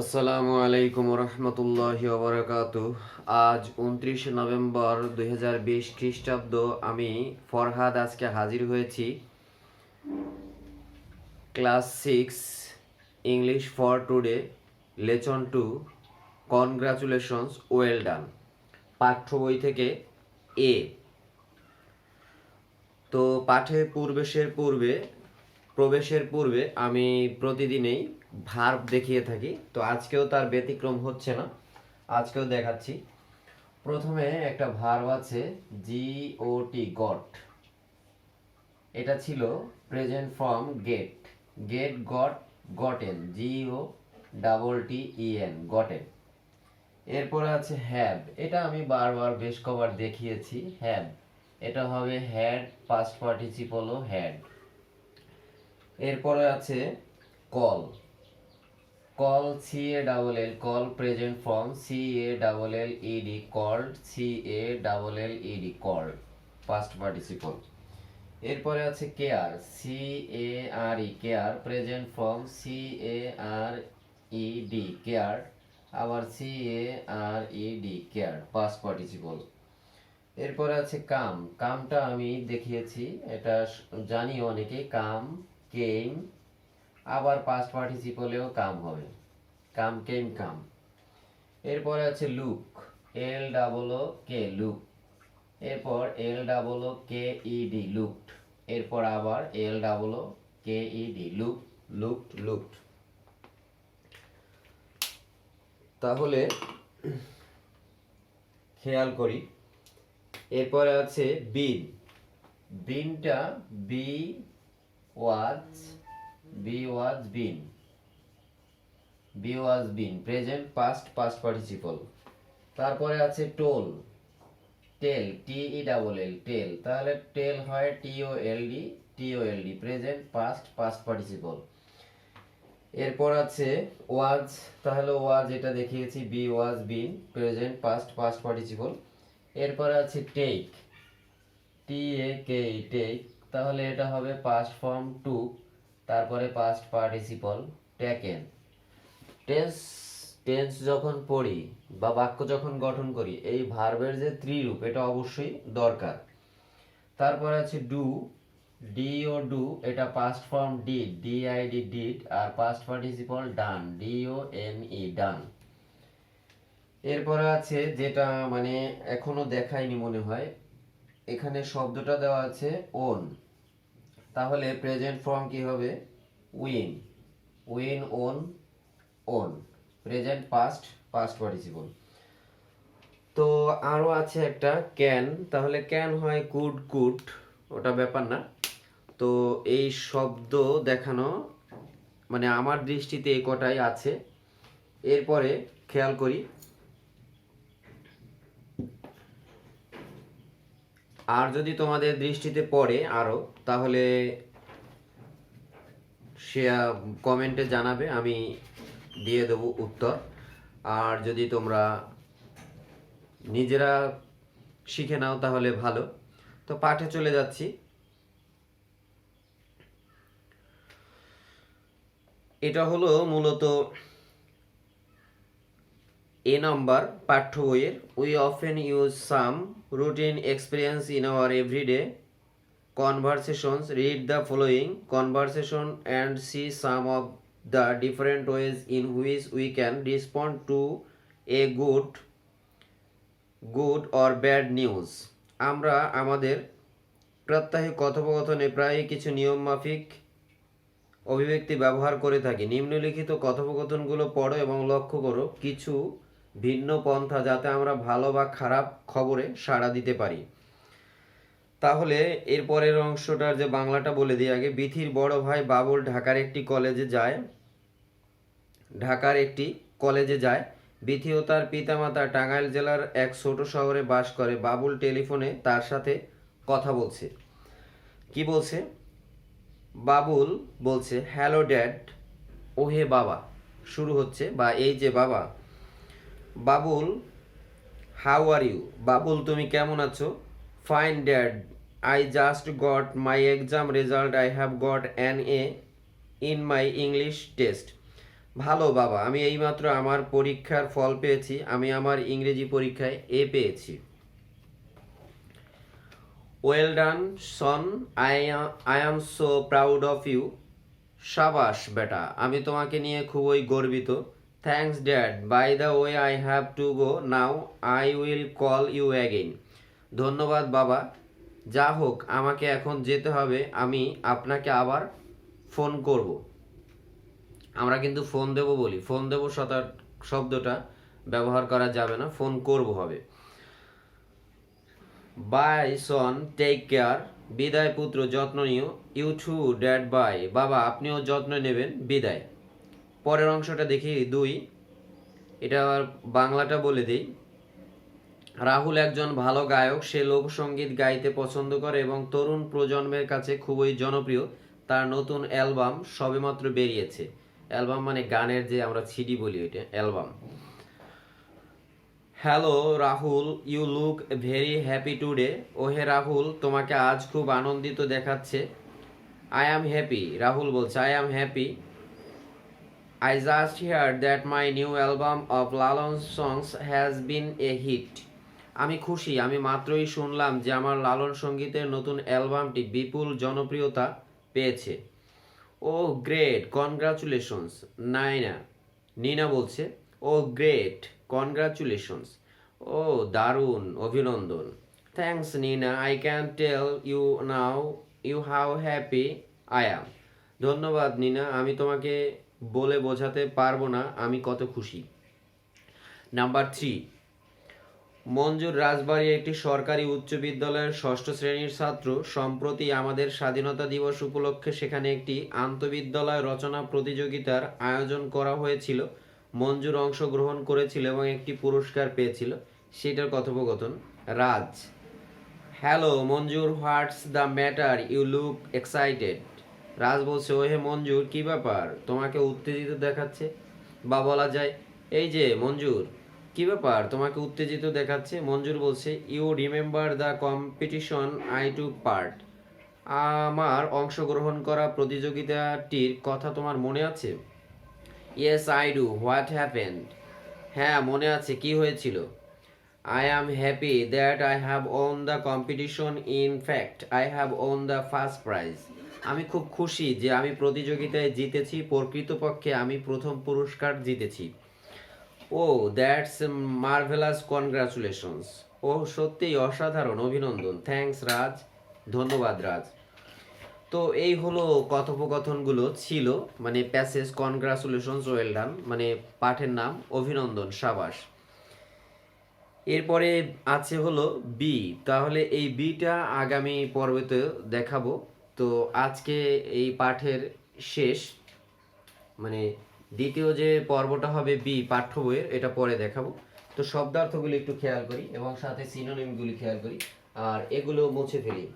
আসসালামু আলাইকুম রহমতুল্লাহি ওবরাকাতুহ। আজ 29 নভেম্বর 2020 খ্রিস্টাব্দ। আমি ফরহাদ আজকে হাজির হয়েছি class 6 English for today lesson 2 congratulations well done পাঠ্য বই থেকে এ। তো পাঠে প্রবেশের পূর্বে আমি প্রতিদিনই ভার্ব দেখিয়ে থাকি, তো আজকেও তার ব্যতিক্রম হচ্ছে না, আজকেও দেখাচ্ছি। প্রথমে একটা ভার্ব আছে GOT, গট। এটা ছিল present form get, get got gotten, GOTTEN, gotten. এরপরে আছে হ্যাভ, এটা আমি বারবার বেশ কবার দেখিয়েছি। হ্যাভ এটা হবে হ্যাড, পাস্ট পার্টিসিপলও হ্যাড। এরপরে আছে call, call CALL, call present form CALLED, called CALLED, called past participle. এরপরে আছে care CARE, care present form CARED, care, আবার CARED, কেয়ার পাস্ট পার্টিসিপল। এরপরে আছে কাম, কামটা আমি দেখিয়েছি, এটা জানি অনেকে, কাম কেম, আবার পাস্ট পার্টিসিপলেও কাম হবে, কাম কেম কাম। এরপরে আছে লুক, LOOK, লুক। এরপর LOOKED, লুকড। এরপর আবার LOOKED, লুক, লুকড, লুকড। তাহলে খেয়াল করি। এরপরে আছে বিন, বিনটা বি ওয়াজ বিন, বিন প্রেজেন্ট পাস্ট পার্টিসিপল। তারপরে আছে টোল, টেল TELL, টেল, তাহলে টেল হয় TOLD, প্রেজেন্ট পাস্ট পার্টিসিপল। এরপর আছে ওয়াজ, তাহলে ওয়াজ এটা দেখিয়েছি, বি ওয়াজ বিন প্রেজেন্ট পাস্ট পার্টিসিপল। এরপর আছে টেক, TAK, টেক, তাহলে এটা হবে পাস্ট ফর্ম টু, তারপরে পাস্ট পার্টিসিপল টেকেন। টেন্স যখন পড়ি বা বাক্য যখন গঠন করি, এই ভার্বের যে ত্রিরূপ এটা অবশ্যই দরকার। তারপর আছে ডু, ডু, এটা পাস্ট ফর্ম DID, ডিড, আর past participle done, DONE, done. এরপরে আছে যেটা মানে এখনো দেখাইনি মনে হয়, এখানে শব্দটা দেওয়া আছে ওন, তাহলে প্রেজেন্ট ফর্ম কি হবে? Win, won present past participle. তো আরো আছে একটা ক্যান, তাহলে ক্যান হয় কুড, ওটা ব্যাপার না। তো এই শব্দ দেখানো মানে আমার দৃষ্টিতে এই কটাই আছে। এরপরে খেয়াল করি, আর যদি তোমাদের দৃষ্টিতে পড়ে আরো, তাহলে সে কমেন্টে জানাবে, আমি দিয়ে দেব উত্তর। আর যদি তোমরা নিজেরা শিখে নাও তাহলে ভালো। তো পাঠে চলে যাচ্ছি। এটা হলো মূলত নাম্বার পাঠ্য বইয়ের। We often use some routine experience in our everyday conversations. Read the following conversation and see some of the different ways in which we can respond to a good or bad news. আমরা আমাদের প্রাত্যহিক কথোপকথনে প্রায়ই কিছু নিয়ম মাফিক অভিব্যক্তি ব্যবহার করে থাকি। নিম্নলিখিত কথোপকথনগুলো পড়ো এবং লক্ষ্য করো কিছু ভিন্ন পন্থা, যাতে আমরা ভালো বা খারাপ খবরে সাড়া দিতে পারি। তাহলে এরপরের অংশটার যে বাংলাটা বলে দিই আগে। বিথির বড় ভাই বাবুল ঢাকার একটি কলেজে যায়। বিথি ও তার পিতামাতা টাঙ্গাইল জেলার এক ছোট শহরে বাস করে। বাবুল টেলিফোনে তার সাথে কথা বলছে। কি বলছে? বাবুল বলছে হ্যালো ড্যাড, ওহে বাবা, শুরু হচ্ছে, বা এই যে বাবা। Babul how are you, Babul তুমি কেমন আছো? Fine dad, I just got my exam result. I have got an A in my English test. ভালো বাবা, আমি এইমাত্র আমার পরীক্ষার ফল পেয়েছি, আমি আমার ইংরেজি পরীক্ষায় এ পেয়েছি। Well done son, I am so proud of you. সাবাস বেটা, আমি তোমাকে নিয়ে খুবই গর্বিত। Thanks dad, by the way I have to go now, I will call you again. ধন্যবাদ বাবা, যা হোক আমাকে এখন যেতে হবে, আমি আপনাকে আবার ফোন করব। আমরা কিন্তু ফোন দেব বলি, ফোন দেব শব্দটা ব্যবহার করা যাবে না, ফোন করব হবে। Bye son, take care. বিদায় পুত্র, যত্ন নিও। You too dad, bye. বাবা আপনিও যত্ন নেবেন, বিদায়। পরের অংশটা দেখি 2। এটা বাংলাটা বলে দিই। রাহুল একজন ভালো গায়ক, সে লোকসঙ্গীত গাইতে পছন্দ করে এবং তরুণ প্রজন্মের কাছে খুবই জনপ্রিয়। তার নতুন অ্যালবাম সবেমাত্র বেরিয়েছে। অ্যালবাম মানে গানের যে আমরা সিডি বলি, ওইটা album. Hello Rahul, you look very happy today. ওহে রাহুল, তোমাকে আজ খুব আনন্দিত দেখাচ্ছে। আই অ্যাম হ্যাপি, রাহুল বলছে I am happy. I just hear that my new album of Lalon songs has been a hit. আমি খুশি, আমি মাত্রই শুনলাম যে আমার লালন সঙ্গীতের নতুন অ্যালবামটি বিপুল জনপ্রিয়তা পেয়েছে। ও গ্রেট, কনগ্রাচুলেশনস। নিনা বলছে ও গ্রেট, কনগ্রাচুলেশনস। ও দারুণ, অভিনন্দন। Thanks Nina, I can tell you now you how happy I am. ধন্যবাদ নিনা, আমি তোমাকে বলে বোঝাতে পারবো না আমি কত খুশি। নাম্বার 3। মঞ্জুর রাজবাড়ী একটি সরকারি উচ্চ বিদ্যালয়ের 6ষ্ঠ শ্রেণীর ছাত্র। সম্প্রতি আমাদের স্বাধীনতা দিবস উপলক্ষে সেখানে একটি আন্তঃবিদ্যালয় রচনা প্রতিযোগিতার আয়োজন করা হয়েছিল। মঞ্জুর অংশগ্রহণ করেছিল এবং একটি পুরস্কার পেয়েছিল। সেটার কথোপকথন। Raj: hello Manjur, what's the matter, you look excited. Raj বলছে, ওহে মঞ্জুর, কি ব্যাপার, তোমাকে উত্তেজিত দেখাচ্ছে। বা বলা যায়, এই যে মঞ্জুর, কি ব্যাপার, তোমাকে উত্তেজিত দেখাচ্ছে। মঞ্জুর বলছে, you remember the competition I took part. আমার অংশগ্রহণ করা প্রতিযোগিতাটির কথা তোমার মনে আছে? Yes I do, what happened. হ্যাঁ মনে আছে, কি হয়েছিল? I am happy that I have won the competition. In fact, I have won the first prize. আমি খুব খুশি যে আমি প্রতিযোগিতায় জিতেছি, প্রকৃতপক্ষে আমি প্রথম পুরস্কার জিতেছি। ও দ্যাটস মার্ভেলাস, কনগ্রাচুলেশনস। ও সত্যিই অসাধারণ, অভিনন্দন। থ্যাঙ্কস রাজ, ধন্যবাদ রাজ। তো এই হলো কথোপকথনগুলো ছিল, মানে প্যাসেজ। কনগ্রাচুলেশনস, ওয়েল ডান, মানে পাঠের নাম অভিনন্দন, সাবাস। এরপরে আছে হলো বি, তাহলে এই বিটা আগামী পর্বতে দেখাবো। তো আজকে এই পাঠের শেষ, মানে দ্বিতীয় যে পর্বটা হবে বি পাঠ্য বইয়ের, এটা পরে দেখাবো। তো শব্দার্থগুলি একটু খেয়াল করি এবং সাথে সিনোনিমগুলি খেয়াল করি, আর এগুলো মুছে ফেলি।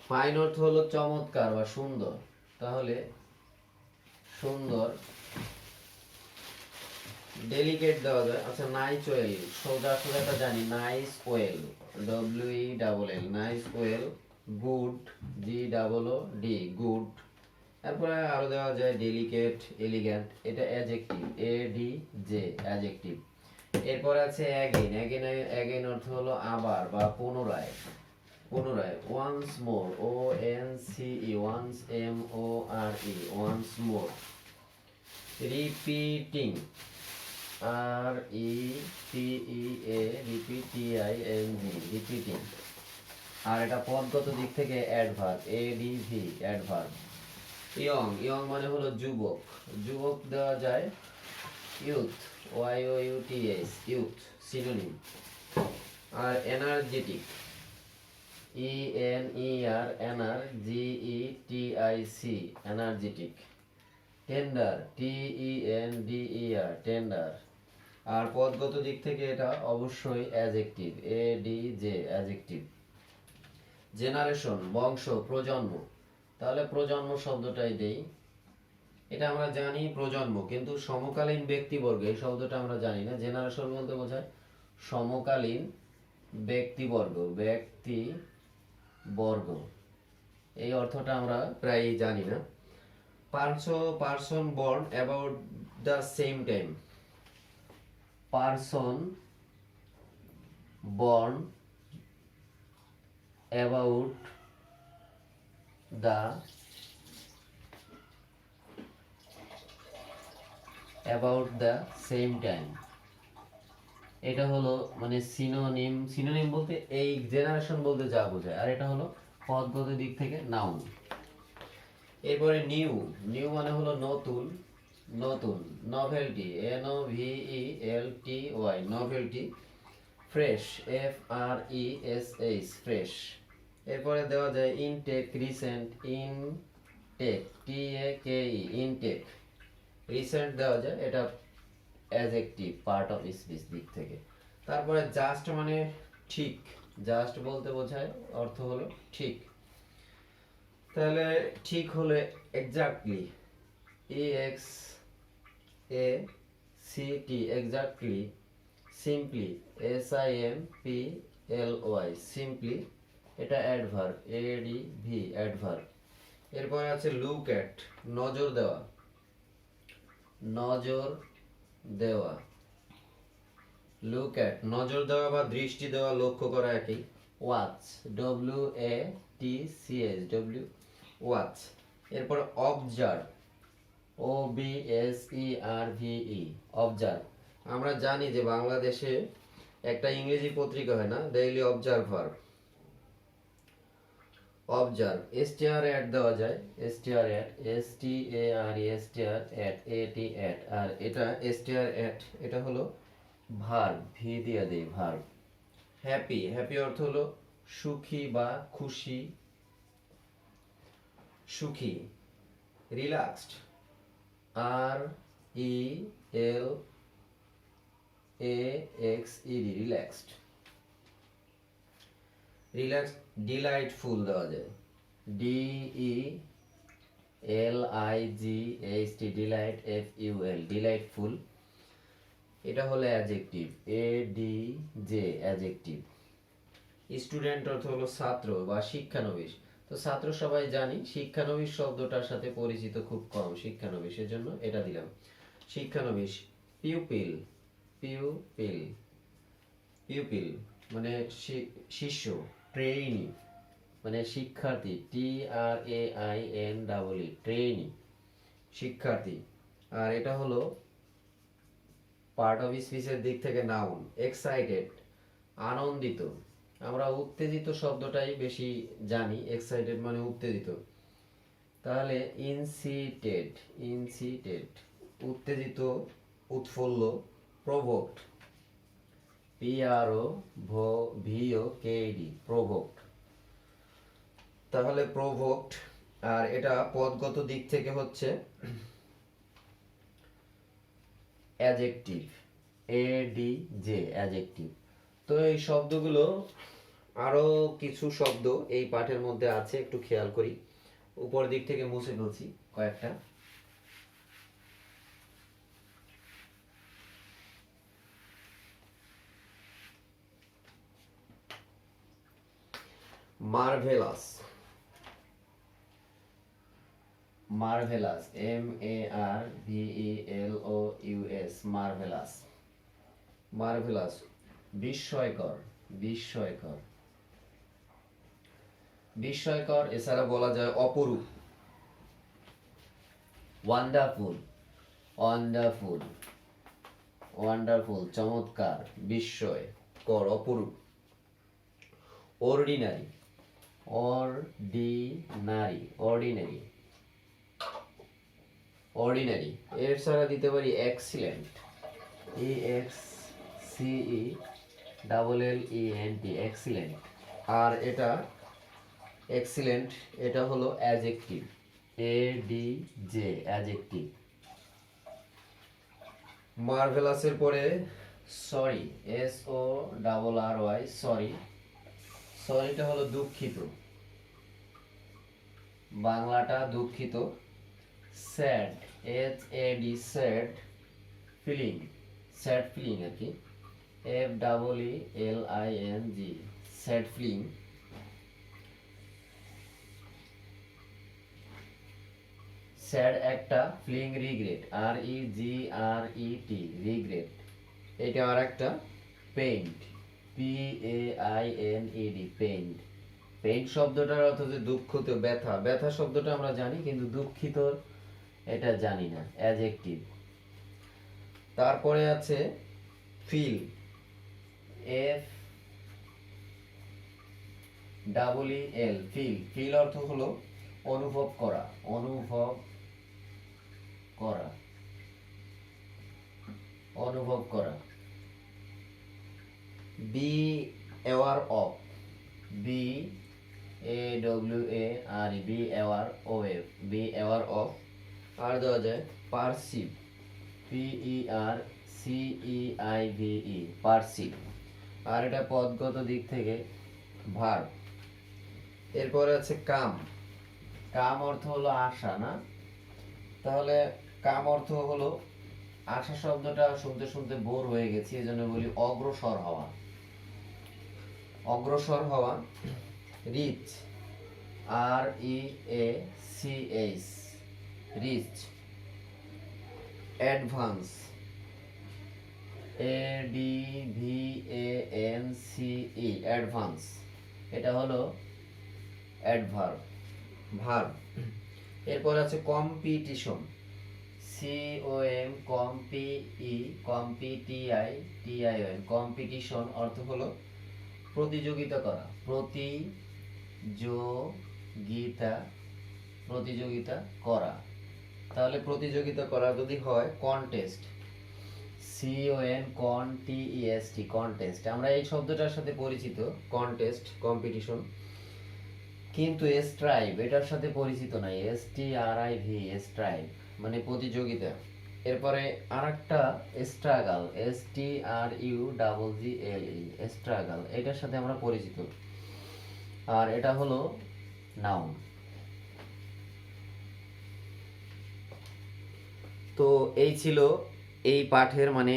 ফাইন অর্থ হলো চমৎকার বা সুন্দর, তাহলে সুন্দর। ডেলিকেট দেওয়া যায়, আচ্ছা নাইস ওয়েল, সোজা সোজাটা জানি, nice well, WELL, nice well. Good, GOOD, good. তারপরে আরো দেওয়া যায় ডেলিকেট, এলিগ্যান্ট, এটা অ্যাডজেক্টিভ, ADJ, অ্যাডজেক্টিভ। এরপর আছে অ্যাগেইন, অ্যাগেইন অর্থ হলো আবার বা পুনরায়, পুনরায়। Once more, ONCE, once, MORE, once more. Repeating, REPEA, repeating. আর এটা পদগত দিক থেকে অ্যাডভার্ব, ADV, অ্যাডভার্ব। ইয়ং মানে হলো যুবক, যুবক দেওয়া যায় ইউথ, YOUTH, ইউথ, সিনোনিম। আর energetic, ENERGETIC, energetic. Tender, TENDER, tender. আর পদগত দিক থেকে এটা অবশ্যই অ্যাডজেক্টিভ, ADJ, অ্যাডজেক্টিভ। জেনারেশন, বংশ, প্রজন্ম, তাহলে প্রজন্ম শব্দটাই দেই। এটা আমরা জানি প্রজন্ম, কিন্তু সমকালীন ব্যক্তিবর্গ এই শব্দটা আমরা জানি না। জেনারেশন বলতে বোঝায় সমকালীন ব্যক্তিবর্গ, ব্যক্তিবর্গ, এই অর্থটা আমরা প্রায়ই জানি না। Person born about the same time, person born about the same time, এটা হলো মানে সিনোনিম বলতে এই জেনারেশন বলতে যা বোঝায়, আর এটা হলো পদগত দিক থেকে নাউন। এরপরে নিউ মানে হলো নতুন, novelty, NOVELTY, novelty. Fresh, FRESH, fresh. এরপরে দেওয়া যায় intake, recent, TAKE, intake. Recent দেওয়া যায়, এটা অ্যাডজেক্টিভ, পার্ট অফ স্পিচ দিক থেকে। তারপরে জাস্ট মানে ঠিক, জাস্ট বলতে বোঝায় অর্থ হলো ঠিক। তাহলে ঠিক হলে exactly, EXACT, exactly. Simply, SIMPLY, simply, এটা অ্যাডভার্ব, ADV, অ্যাডভার্ব। এরপরে আছে লুক অ্যাট, নজর দেওয়া, লুক অ্যাট, নজর দেওয়া বা দৃষ্টি দেওয়া, লক্ষ্য করা একই। Watch, WATCH, watch. এরপর অবজার্ভ, OBSERVE, অবজার্ভ। আমরা জানি যে বাংলাদেশে একটা ইংরেজি পত্রিকা হয় না, daily observer, observe. Stare at দেওয়া যায়, stare at, STARE, stare at, AT, at. আর এটা স্টেয়ার অ্যাট, এটা হলো ভার্ব, ভি দিয়ে দেই, ভার্ব। হ্যাপি অর্থ হলো সুখী বা খুশি, সুখী। Relaxed, RELAXED, relaxed. ডিলাইটফুল দেওয়া যায়, DELIGHT, ডিলাইট, FUL, ডিলাইটফুল। এটা হলো অ্যাডজেক্টিভ, ADJ, অ্যাডজেক্টিভ। স্টুডেন্ট অর্থ হলো ছাত্র বা শিক্ষানবিশ। তো ছাত্র সবাই জানি, শিক্ষানবিশ শব্দটার সাথে পরিচিত খুব কম, শিক্ষানবিশ, এর জন্য এটা দিলাম, শিক্ষানবিশ। পিউপিল মানে শিষ্য। ট্রেইনি মানে শিক্ষার্থী, TRAINEE, ট্রেইনি, শিক্ষার্থী। আর এটা হলো পার্ট অফ স্পিচের দিক থেকে নাউন। এক্সাইটেড, আনন্দিত। আমরা উত্তেজিত শব্দটাই বেশি জানি, এক্সাইটেড মানে উত্তেজিত। তাহলে ইনসিটেড, উত্তেজিত, উৎফুল্ল। প্রভোক্ট, PROVOKED, প্রভোক্ট। তাহলে প্রভোক্ট, আর এটা পদগত দিক থেকে হচ্ছে অ্যাডজেক্টিভ, ADJ, অ্যাডজেক্টিভ। তো এই শব্দগুলো, আরো কিছু শব্দ এই পাঠের মধ্যে আছে, একটু খেয়াল করি। উপর দিক থেকে মুছে ফেলছি কয়েকটা। Marvellous, MARVELOUS, marvellous. বিস্ময়কর, বিস্ময়কর। এছাড়া বলা যায় অপরূপ, ওয়ান্ডারফুল, চমৎকার, বিস্ময়কর, অপরূপ। অর্ডিনারি। এর ছাড়া দিতে পারি এক্সিলেন্ট, EXCELLENT, এক্সিলেন্ট। আর এটা এক্সিলেন্ট, এটা হলো অ্যাডজেক্টিভ, ADJ, অ্যাডজেক্টিভ। মার্ভেলাসের পরে সরি, SORRY, সরিটা হলো দুঃখিত, বাংলাটা দুঃখিত। স্যাড, SAD, স্যাড ফিলিং আর কি। FEELING, sad feeling. স্যাড একটা, ফিলিং রিগ্রেট, REGRET, রিগ্রেট। এটা আর একটা পেইন্ট, PAINED, পেইন্ট। পেইন্ট শব্দটার অর্থ যে দুঃখিত, ব্যথা। ব্যথা শব্দটা আমরা জানি, কিন্তু দুঃখিত এটা জানি না, অ্যাডজেক্টিভ। তারপরে আছে ফিল, FEEL, ফিল। ফিল অর্থ হলো অনুভব করা, অনুভব করা, অনুভব করা। Be aware of, BAWARE, be aware OF, be aware of. আর দেওয়া যায় পারসিভ, PERCEIVE, পারসিভ। আর এটা পদগত দিক থেকে ভার্ব। এরপরে আছে কাম। কাম অর্থ হলো আশা, না? তাহলে কাম অর্থ হলো আশা। শব্দটা শুনতে শুনতে বোর হয়ে গেছি, এজন্য বলি অগ্রসর হওয়া, অগ্রসর হওয়া। Reach, REACH, reach. Advance, ADVANCE, advance. এটা হলো অ্যাডভার্ব, ভার্ব। এরপর আছে কম্পিটিশন, COMPETITION, কম্পিটিশন অর্থ হলো প্রতিযোগিতা করা, প্রতিযোগিতা, প্রতিযোগিতা করা। তাহলে প্রতিযোগিতা করা যদি হয় কন্টেস্ট, CONTEST, কন্টেস্ট। আমরা এই শব্দটার সাথে পরিচিত, কন্টেস্ট, কম্পিটিশন। কিন্তু স্ট্রাইভ এটার সাথে পরিচিত নাই, STRIV, স্ট্রাইভ মানে প্রতিযোগিতা। এরপরে আরেকটা স্ট্রাগল, STRUGGLE, স্ট্রাগল, এটার সাথে আমরা পরিচিত। আর এটা হলো নাউন। তো এই ছিল এই পাঠের, মানে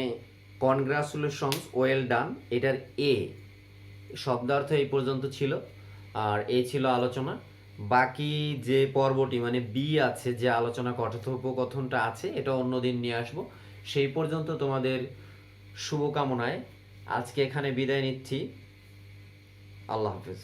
কনগ্রাচুলেশনস, ওয়েল ডান, এটার এ শব্দার্থ এই পর্যন্ত ছিল। আর এই ছিল আলোচনা। বাকি যে পর্বটি মানে বি আছে, যে আলোচনা কথোপকথনটা আছে, এটা অন্যদিন নিয়ে আসবো। সেই পর্যন্ত তোমাদের শুভকামনায় আজকে এখানে বিদায় নিচ্ছি। আল্লাহ হাফেজ।